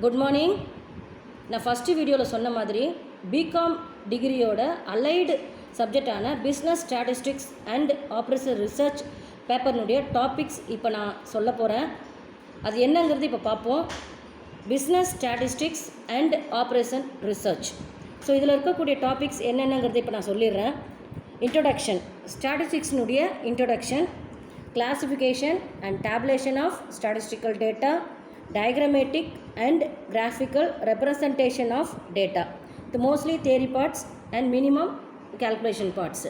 Good morning. நான் first வீடியோவில் சொன்ன மாதிரி பிகாம் டிகிரியோட அலைடு சப்ஜெக்டான business statistics and operation research பேப்பர்னுடைய டாபிக்ஸ் இப்போ நான் சொல்ல போகிறேன். அது என்னங்கிறது இப்போ பார்ப்போம். Business statistics and operation research. So இதில் இருக்கக்கூடிய டாபிக்ஸ் என்னென்னங்கிறது இப்போ நான் சொல்லிடுறேன். இன்ட்ரொடக்ஷன், ஸ்டாட்டிஸ்டிக்ஸ்னுடைய introduction, classification and tabulation of statistical data, diagrammatic and graphical representation of data, the mostly theory parts and minimum calculation parts.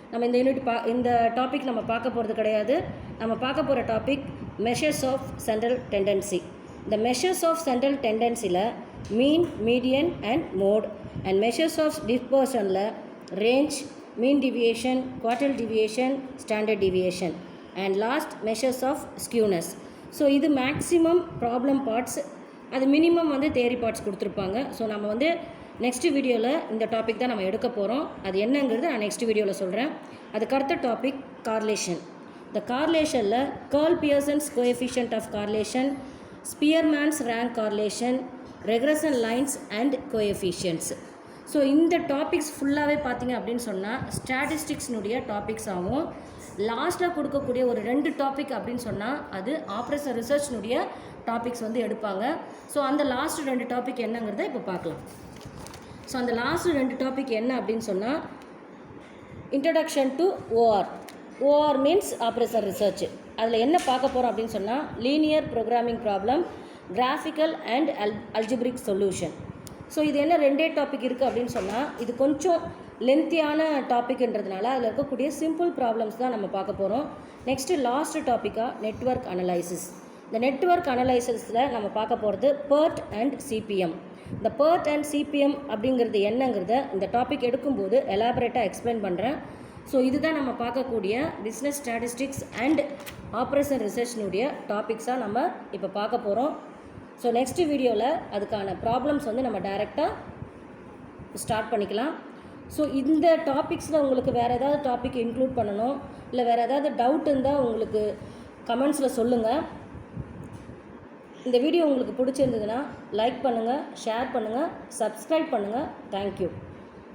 நம்ம இந்த யூனிட் இந்த டாபிக் நம்ம பார்க்க போகிறது கிடையாது. நம்ம பார்க்க போகிற topic measures of central tendency. இந்த மெஷர்ஸ் ஆஃப் சென்ட்ரல் டெண்டன்சியில் mean, median and mode, and measures of டிஸ்பர்ஷனில் range, mean deviation, quartile deviation, standard deviation, and last measures of skewness. So இது மேக்ஸிமம் ப்ராப்ளம் பார்ட்ஸ், அது minimum theory parts கொடுத்துருப்பாங்க. So நம்ம next வீடியோவில் இந்த topic தான் நம்ம எடுக்க போகிறோம். அது என்னங்கிறது நான் நெக்ஸ்ட் வீடியோவில் சொல்கிறேன். அதுக்கு அடுத்த டாபிக் கார்லேஷன். இந்த கார்லேஷனில் Karl Pearson's coefficient of correlation, Spearman's rank correlation, regression lines and coefficients. So இந்த டாபிக்ஸ் ஃபுல்லாகவே பார்த்திங்க அப்படின்னு சொன்னால் ஸ்டாட்டிஸ்டிக்ஸ்னுடைய டாபிக்ஸ் ஆகும். லாஸ்ட்டாக கொடுக்கக்கூடிய ஒரு 2 டாபிக் அப்படின்னு சொன்னால் அது ஆப்ரேஷன் ரிசர்ச்னுடைய டாபிக்ஸ் எடுப்பாங்க. ஸோ அந்த லாஸ்ட் 2 டாபிக் என்னங்கிறத இப்போ பார்க்கலாம். ஸோ அந்த லாஸ்ட் 2 டாபிக் என்ன அப்படின்னு சொன்னால் introduction to OR. OR means operation research. அதில் என்ன பார்க்க போகிறோம் அப்படின்னு சொன்னால் linear programming problem, graphical and algebraic solution. So இது என்ன 2 டாபிக் இருக்குது அப்படின்னு சொன்னால் இது கொஞ்சம் லென்த்தியான டாப்பிக்ன்றதுனால அதில் இருக்கக்கூடிய சிம்பிள் ப்ராப்ளம்ஸ் தான் நம்ம பார்க்க போகிறோம். நெக்ஸ்ட்டு லாஸ்ட் டாப்பிக்காக நெட்வொர்க் அனலைசிஸ். இந்த நெட்வொர்க் அனலைசிஸில் நம்ம பார்க்க போகிறது PERT அண்ட் CPM. இந்த PERT அண்ட் CPM அப்படிங்கிறது என்னங்கிறத இந்த டாபிக் எடுக்கும்போது எலாபரேட்டாக எக்ஸ்பிளைன் பண்ணுறேன். ஸோ இதுதான் நம்ம பார்க்கக்கூடிய பிஸ்னஸ் ஸ்டாட்டிஸ்டிக்ஸ் அண்ட் ஆப்ரேஷன் ரிசர்ச்னுடைய டாபிக்ஸாக நம்ம இப்போ பார்க்க போகிறோம். ஸோ நெக்ஸ்ட் வீடியோவில் அதுக்கான ப்ராப்ளம்ஸ் நம்ம டைரெக்டாக ஸ்டார்ட் பண்ணிக்கலாம். ஸோ இந்த டாபிக்ஸில் உங்களுக்கு வேறு ஏதாவது டாபிக் இன்க்ளூட் பண்ணணும், இல்லை வேறு ஏதாவது டவுட் இருந்தால் உங்களுக்கு கமெண்ட்ஸில் சொல்லுங்கள். இந்த வீடியோ உங்களுக்கு பிடிச்சிருந்ததுன்னா லைக் பண்ணுங்கள், ஷேர் பண்ணுங்கள், சப்ஸ்கிரைப் பண்ணுங்கள். தேங்க்யூ.